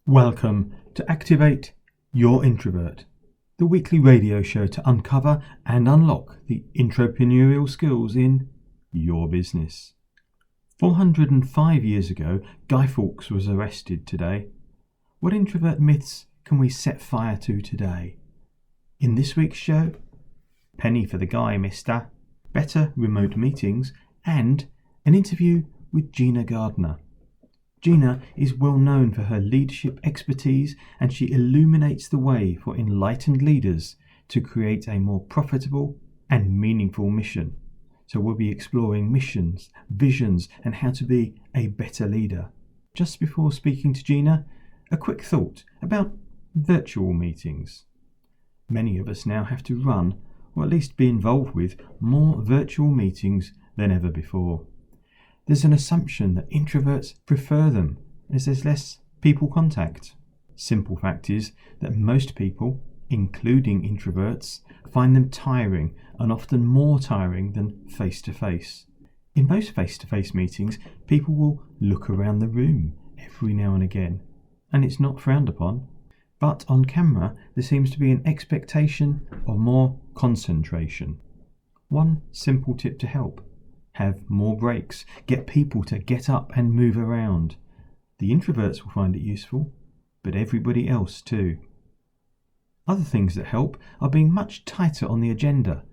Welcome to Activate Your Introvert, the weekly radio show to uncover and unlock the entrepreneurial skills in your business. 405 years ago, Guy Fawkes was arrested today. What introvert myths can we set fire to today? In this week's show, penny for the guy, mister, better remote meetings, and an interview with Gina Gardner. Gina is well known for her leadership expertise, and she illuminates the way for enlightened leaders to create a more profitable and meaningful mission. So we'll be exploring missions, visions, and how to be a better leader. Just before speaking to Gina, a quick thought about virtual meetings. Many of us now have to run, or at least be involved with, more virtual meetings than ever before. There's an assumption that introverts prefer them as there's less people contact. Simple fact is that most people, including introverts, find them tiring and often more tiring than face-to-face. In most face-to-face meetings, people will look around the room every now and again, and it's not frowned upon. But on camera, there seems to be an expectation of more concentration. One simple tip to help: have more breaks. Get people to get up and move around. The introverts will find it useful, but everybody else too. Other things that help are being much tighter on the agenda.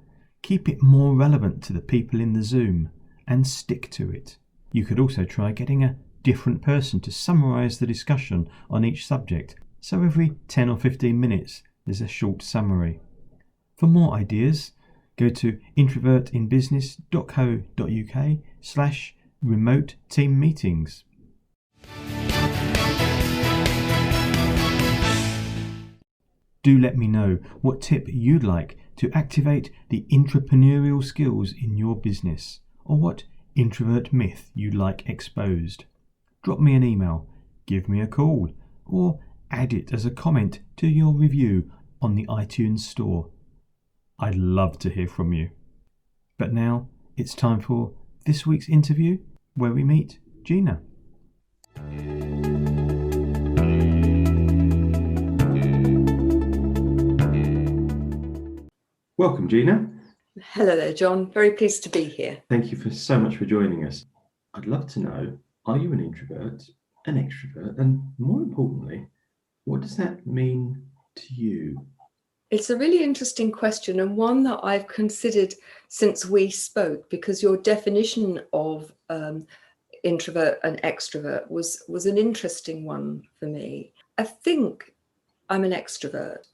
Keep it more relevant to the people in the Zoom and stick to it. You could also try getting a different person to summarise the discussion on each subject, so every 10 or 15 minutes there's a short summary. For more ideas, go to introvertinbusiness.co.uk/remote team meetings. Do let me know what tip you'd like to activate the entrepreneurial skills in your business, or what introvert myth you'd like exposed. Drop me an email, give me a call, or add it as a comment to your review on the iTunes store. I'd love to hear from you. But now it's time for this week's interview, where we meet Gina. Welcome, Gina. Hello there, John. Very pleased to be here. Thank you so much for joining us. I'd love to know, are you an introvert, an extrovert, and more importantly, what does that mean to you? It's a really interesting question, and one that I've considered since we spoke, because your definition of introvert and extrovert was an interesting one for me. I think I'm an extrovert,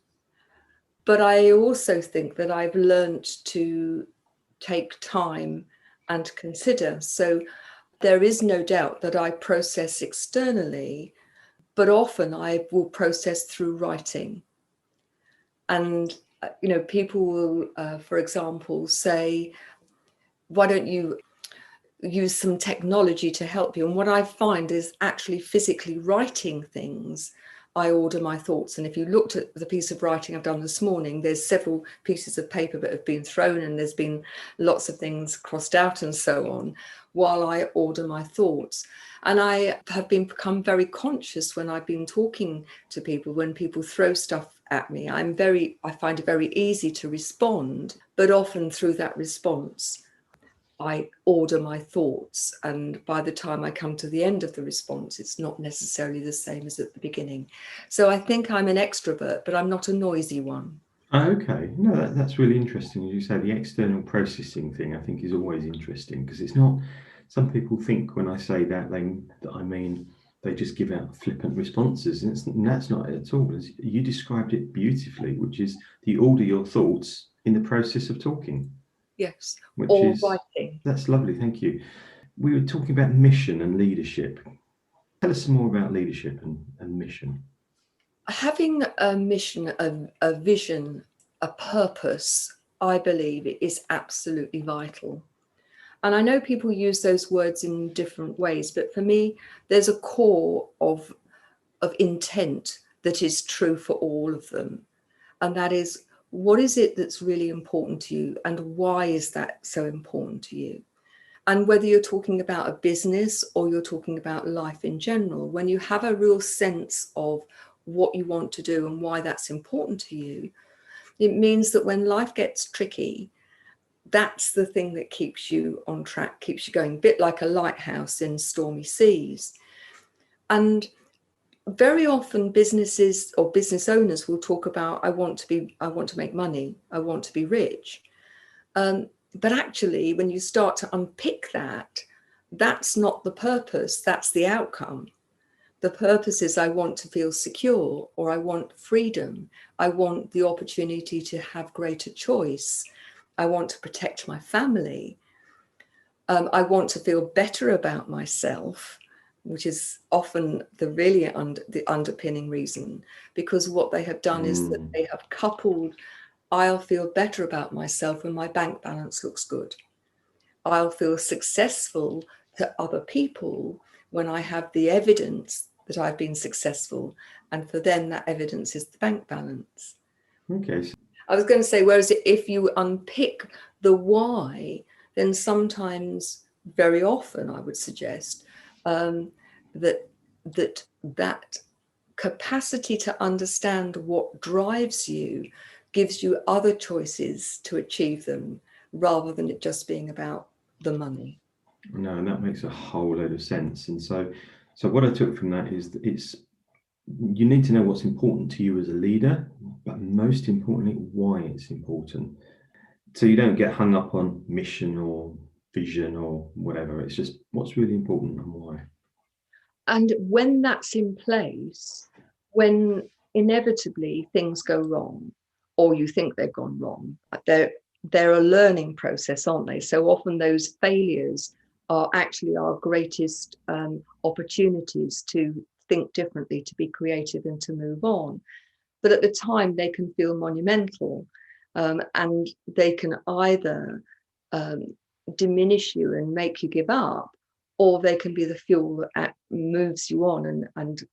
but I also think that I've learnt to take time and consider. So there is no doubt that I process externally, but often I will process through writing. And, people will, for example, say, why don't you use some technology to help you? And what I find is actually physically writing things, I order my thoughts. And if you looked at the piece of writing I've done this morning, there's several pieces of paper that have been thrown and there's been lots of things crossed out and so on, while I order my thoughts. And I have become very conscious when I've been talking to people, when people throw stuff at me. I find it very easy to respond, but often through that response, I order my thoughts. And by the time I come to the end of the response, it's not necessarily the same as at the beginning. So I think I'm an extrovert, but I'm not a noisy one. Okay, no, that's really interesting. As you say, the external processing thing, I think, is always interesting, because it's not, some people think when I say that, I mean they just give out flippant responses, and that's not it at all. As you described it beautifully, which is you order your thoughts in the process of talking. Yes, or writing. That's lovely, thank you. We were talking about mission and leadership. Tell us some more about leadership and mission. Having a mission, a vision, a purpose, I believe it is absolutely vital. And I know people use those words in different ways, but for me, there's a core of intent that is true for all of them. And that is, what is it that's really important to you, and why is that so important to you? And whether you're talking about a business or you're talking about life in general, when you have a real sense of what you want to do and why that's important to you, it means that when life gets tricky, that's the thing that keeps you on track, keeps you going, a bit like a lighthouse in stormy seas. And very often businesses or business owners will talk about, I want to make money, I want to be rich. But actually, when you start to unpick that, that's not the purpose, that's the outcome. The purpose is I want to feel secure, or I want freedom. I want the opportunity to have greater choice. I want to protect my family. I want to feel better about myself, which is often the really the underpinning reason, because what they have done is that they have coupled, I'll feel better about myself when my bank balance looks good. I'll feel successful to other people when I have the evidence that I've been successful. And for them, that evidence is the bank balance. Okay. I was going to say, whereas if you unpick the why, then sometimes, very often, I would suggest that capacity to understand what drives you gives you other choices to achieve them, rather than it just being about the money. No, and that makes a whole load of sense. And so what I took from that is that you need to know what's important to you as a leader, but most importantly, why it's important. So you don't get hung up on mission or vision or whatever. It's just what's really important and why. And when that's in place, when inevitably things go wrong, or you think they've gone wrong, they're a learning process, aren't they? So often those failures are actually our greatest opportunities to think differently, to be creative, and to move on. But at the time, they can feel monumental, and they can either diminish you and make you give up, or they can be the fuel that moves you on and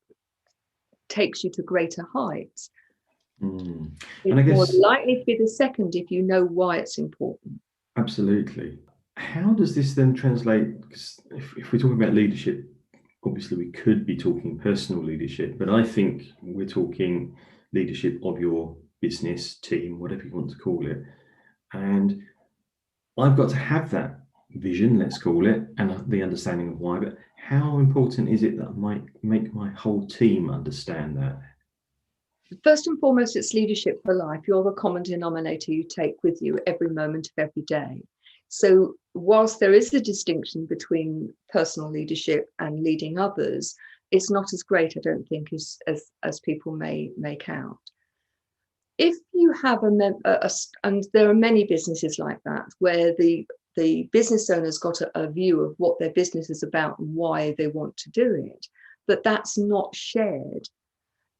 takes you to greater heights. And It's I guess more likely to be the second if you know why it's important. absolutely. How does this then translate? Because if we're talking about leadership, obviously we could be talking personal leadership, but I think we're talking leadership of your business, team, whatever you want to call it. And I've got to have that vision, let's call it, and the understanding of why. But how important is it that I might make my whole team understand that? First and foremost, it's leadership for life. You're the common denominator you take with you every moment of every day. So whilst there is a distinction between personal leadership and leading others, it's not as great, I don't think, as people may make out. If you have and there are many businesses like that, where the business owner's got a view of what their business is about and why they want to do it, but that's not shared,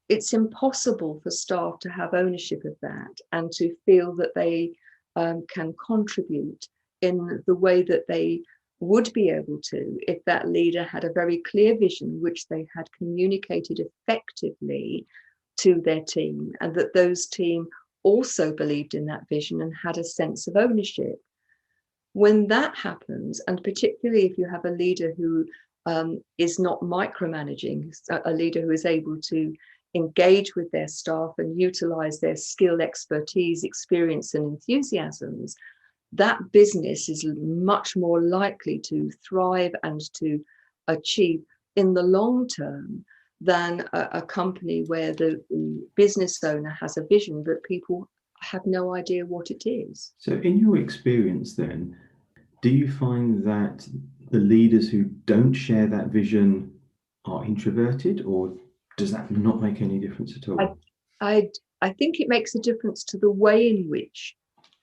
it's impossible for staff to have ownership of that and to feel that they can contribute in the way that they would be able to if that leader had a very clear vision, which they had communicated effectively to their team, and that those team also believed in that vision and had a sense of ownership. When that happens, and particularly if you have a leader who is not micromanaging, a leader who is able to engage with their staff and utilize their skill, expertise, experience, and enthusiasms, that business is much more likely to thrive and to achieve in the long term than a company where the business owner has a vision but people have no idea what it is. So in your experience then, do you find that the leaders who don't share that vision are introverted, or does that not make any difference at all? I think it makes a difference to the way in which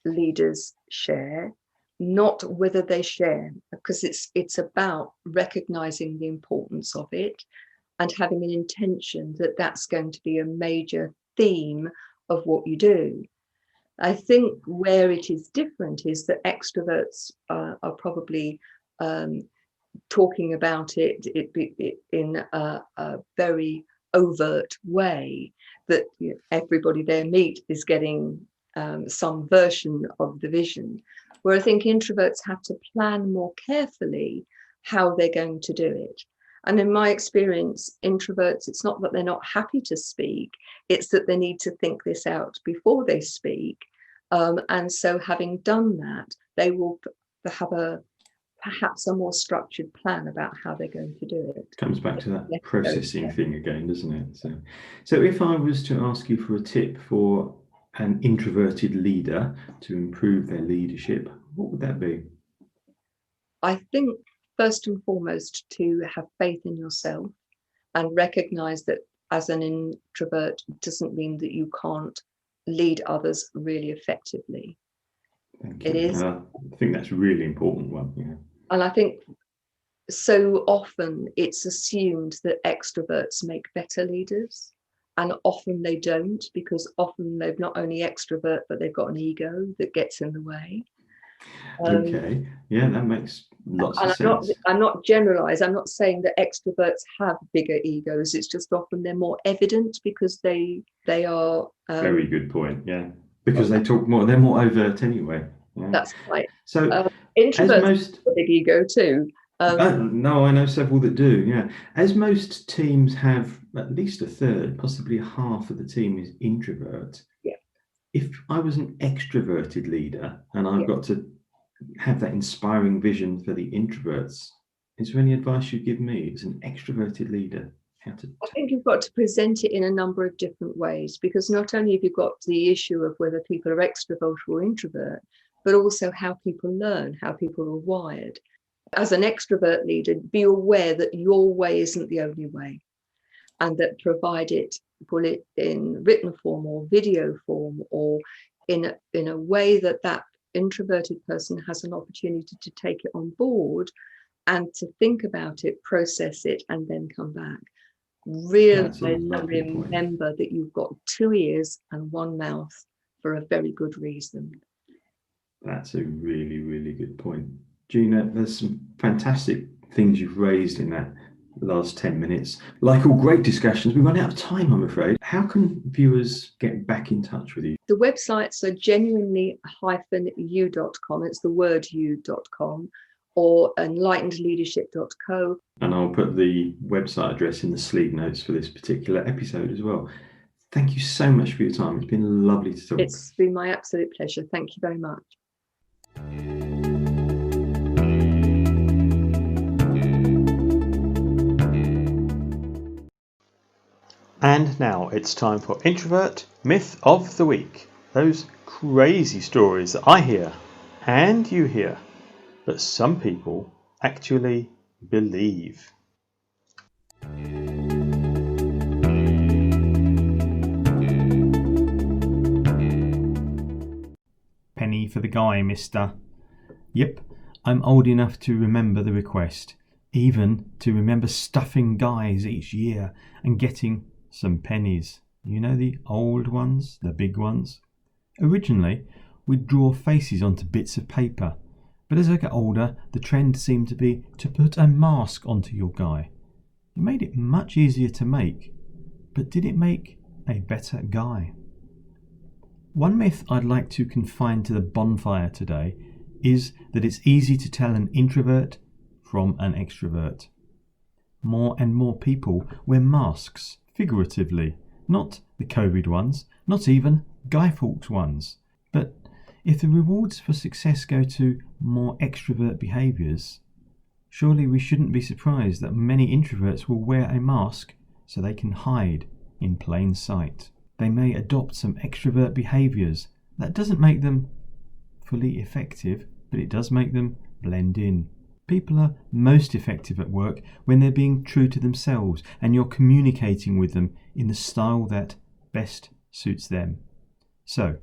leaders share, not whether they share, because it's about recognizing the importance of it and having an intention that that's going to be a major theme of what you do. I think where it is different is that extroverts are probably talking about it in a very overt way, that everybody they meet is getting some version of the vision. where I think introverts have to plan more carefully how they're going to do it. And in my experience, introverts, it's not that they're not happy to speak, it's that they need to think this out before they speak. And so having done that, they will have perhaps a more structured plan about how they're going to do it. Comes back to that processing thing again, doesn't it? So if I was to ask you for a tip for an introverted leader to improve their leadership, what would that be? I think first and foremost to have faith in yourself and recognize that as an introvert doesn't mean that you can't lead others really effectively. Thank you. It is. I think that's a really important one. Yeah. And I think so often it's assumed that extroverts make better leaders, and often they don't, because often they're not only extrovert, but they've got an ego that gets in the way. Okay, yeah, that makes lots of sense. I'm not generalised. I'm not saying that extroverts have bigger egos. It's just often they're more evident because they are. Very good point. Yeah, because they talk more. They're more overt anyway. Yeah. That's right. So introverts have a big ego too. No, I know several that do. Yeah, as most teams have at least a third, possibly half of the team is introvert. Yeah. If I was an extroverted leader and I've got to have that inspiring vision for the introverts, is there any advice you'd give me as an extroverted leader? I think you've got to present it in a number of different ways, because not only have you got the issue of whether people are extrovert or introvert, but also how people learn, how people are wired. As an extrovert leader, be aware that your way isn't the only way, and that put it in written form or video form, or in a way that introverted person has an opportunity to take it on board and to think about it, process it, and then come back. Really remember that you've got 2 ears and 1 mouth for a very good reason. That's a really, really good point. Gina, there's some fantastic things you've raised in that last 10 minutes. Like all great discussions, we run out of time, I'm afraid. How can viewers get back in touch with you? The websites are genuinely-u.com. It's the word u.com, or enlightenedleadership.co. And I'll put the website address in the sleep notes for this particular episode as well. Thank you so much for your time. It's been lovely to talk. It's been my absolute pleasure. Thank you very much. And now it's time for Introvert Myth of the Week. Those crazy stories that I hear and you hear, but some people actually believe. Penny for the guy, mister. Yep, I'm old enough to remember the request, even to remember stuffing guys each year and getting some pennies. You know, the old ones, the big ones. Originally, we'd draw faces onto bits of paper, but as I got older, the trend seemed to be to put a mask onto your guy. It made it much easier to make, but did it make a better guy? One myth I'd like to confine to the bonfire today is that it's easy to tell an introvert from an extrovert. More and more people wear masks, figuratively, not the COVID ones, not even Guy Fawkes ones. But if the rewards for success go to more extrovert behaviours, surely we shouldn't be surprised that many introverts will wear a mask so they can hide in plain sight. They may adopt some extrovert behaviours. That doesn't make them fully effective, but it does make them blend in. People are most effective at work when they're being true to themselves and you're communicating with them in the style that best suits them. So,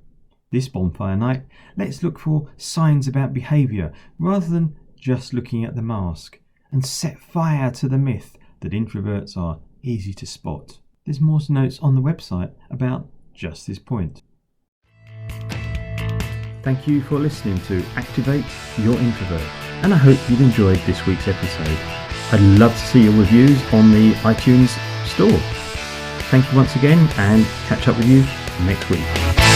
this bonfire night, let's look for signs about behaviour rather than just looking at the mask, and set fire to the myth that introverts are easy to spot. There's more notes on the website about just this point. Thank you for listening to Activate Your Introvert, and I hope you've enjoyed this week's episode. I'd love to see your reviews on the iTunes store. Thank you once again, and catch up with you next week.